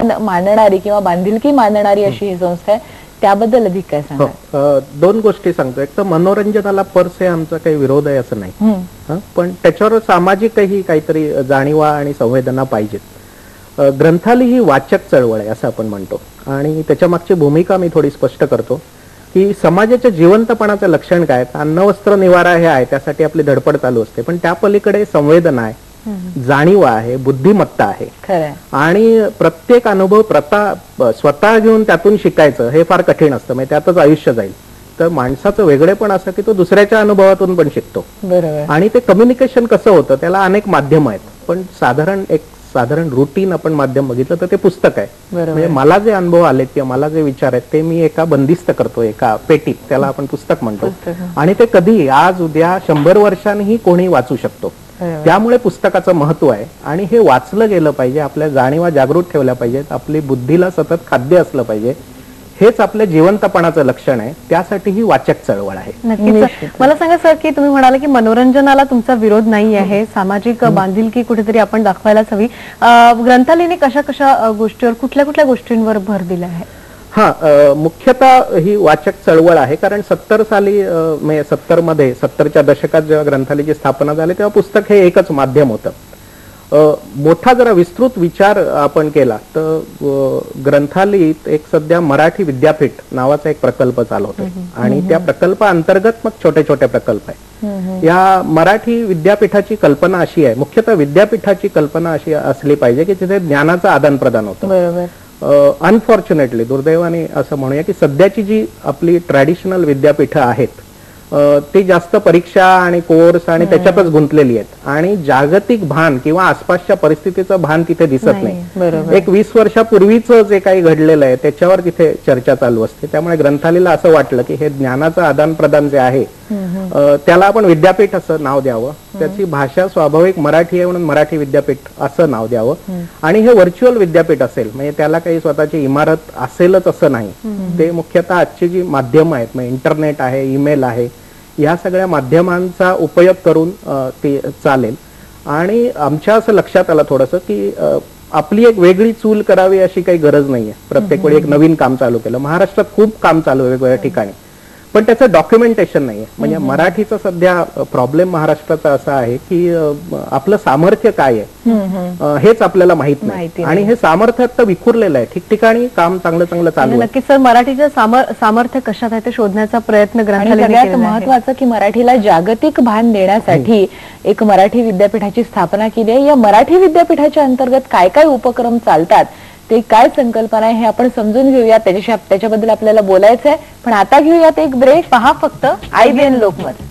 सन्मान मानणारी किंवा बांधिलकी मानणारी अशी ही संस्था आहे, त्याबद्दल अधिक काय सांगा? दोन गोष्टी सांगतो. एक तर मनोरंजनाला पर से आमचा काही विरोध आहे असं नाही, पण त्याच्यावर सामाजिकही काहीतरी जाणीवा आणि संवेदना पाहिजेत. ग्रंथालय ही वाचक चळवळ आहे असं आपण म्हणतो, आणि त्याच्या मागची भूमिका मी थोडी स्पष्ट करतो की समाजाच्या जिवंतपणाचं लक्षण काय? अन्न वस्त्र निवारा हे आहे, त्यासाठी आपली धडपड चालू असते, पण त्या पलीकडे संवेदना आहे, जाणीव आहे, बुद्धिमत्ता आहे. आणि प्रत्येक अनुभव स्वतः घेऊन त्यातून शिकायचं हे फार कठीण असतं, म्हणजे त्यातच आयुष्य जाईल. तर माणसाचं वेगळेपण असं की तो दुसऱ्याच्या अनुभवातून पण शिकतो. आणि ते कम्युनिकेशन कसं होतं त्याला अनेक माध्यम आहेत, पण साधारण रुटीन आपण माध्यम बघितलं तर ते पुस्तक आहे. म्हणजे मला जे अनुभव आले किंवा मला जे विचार आहेत ते मी एका बंदिस्त करतो, एका पेटीत, त्याला आपण पुस्तक म्हणतो. आणि ते कधी आज उद्या 100 वर्षांनीही कोणी वाचू शकतो. त्यामुळे पुस्तकाचं महत्व आहे, आणि हे वाचलं गेलं पाहिजे, आपल्या जाणीवा जागृत ठेवल्या पाहिजेत, आपली बुद्धीला सतत खाद्य असलं पाहिजे. हेच आपल्या जिवंतपणाचं लक्षण आहे, त्यासाठी ही वाचक चळवळ आहे. नक्कीच. मला सांगा सर की तुम्ही म्हणाले की मनोरंजनाला तुमचा विरोध नाही आहे, सामाजिक बांधिलकी कुठेतरी आपण दाखवायलाच हवी. ग्रंथालयाने कशा कशा गोष्टीवर, कुठल्या कुठल्या गोष्टींवर भर दिला आहे? मुख्यतः ही वाचक चळवळ आहे, कारण 70 साली 70च्या दशकात जेव्हा ग्रंथालयाची स्थापना झाली तेव्हा पुस्तक हे एकच माध्यम होतं. मोठा जरा विस्तृत विचार आपण केला तर ग्रंथालयात एक सध्या मराठी विद्यापीठ नावाचा एक प्रकल्प चालवतोय, आणि त्या प्रकल्पाअंतर्गत मग छोटे छोटे प्रकल्प आहे. या मराठी विद्यापीठाची कल्पना अशी आहे, मुख्यतः विद्यापीठाची कल्पना अशी असली पाहिजे की तिथे ज्ञानाचं आदान प्रदान होतं. अनफॉर्च्युनेटली, दुर्दैवाने असं म्हणूया की सध्याची जी आपली ट्रॅडिशनल विद्यापीठं आहेत ती जास्त परीक्षा आणि कोर्स आणि त्याच्यातच गुंतलेली आहेत, आणि जागतिक भान किंवा आसपासच्या परिस्थितीचं भान तिथे दिसत नाही. एक 20 वर्षापूर्वीच जे काही घडलेलं आहे त्याच्यावर तिथे चर्चा चालू असते. त्यामुळे ग्रंथालयाला असं वाटलं की हे ज्ञानाचं आदान प्रदान जे आहे त्याला आपण विद्यापीठ असं नाव द्यावं, त्याची भाषा स्वाभाविक मराठी आहे म्हणून मराठी विद्यापीठ असं नाव द्यावं, आणि हे व्हर्च्युअल विद्यापीठ असेल, म्हणजे त्याला काही स्वतःची इमारत असेलच असं नाही. ते मुख्यतः आजची जी माध्यम आहेत, म्हणजे इंटरनेट आहे, ईमेल आहे, या सगळ्या माध्यमांचा उपयोग करून ते चालेल. आणि आमच्या असं लक्षात आलं थोडंसं की आपली एक वेगळी चूल करावी अशी काही गरज नाहीये. प्रत्येक वेळी एक नवीन काम चालू केलं, महाराष्ट्रात खूप काम चालू आहे वेगवेगळ्या ठिकाणी, पण त्याचं डॉक्युमेंटेशन नाहीये. म्हणजे मराठीचा सध्या प्रॉब्लेम महाराष्ट्राचा असा आहे की आपलं सामर्थ्य काय आहे हेच आपल्याला माहित नाही, आणि हे सामर्थ्य आता विखुरलेलं आहे. ठिकठिकाणी काम चांगलं चांगलं चालू आहे. नक्कीच सर, मराठीचं सामर्थ्य कशात आहे ते शोधण्याचा प्रयत्न ग्रंथालयाने केला आहे. सगळ्यात महत्त्वाचं की मराठीला जागतिक भान देण्यासाठी एक मराठी विद्यापीठाची स्थापना केली आहे. या मराठी विद्यापीठाच्या अंतर्गत काय काय उपक्रम चालतात, ते काय संकल्पना आहे हे आपण समजून घेऊया. त्याच्याबद्दल आपल्याला बोलायचं आहे, पण आता घेऊयात एक ब्रेक. पहा फक्त IBN लोकमत.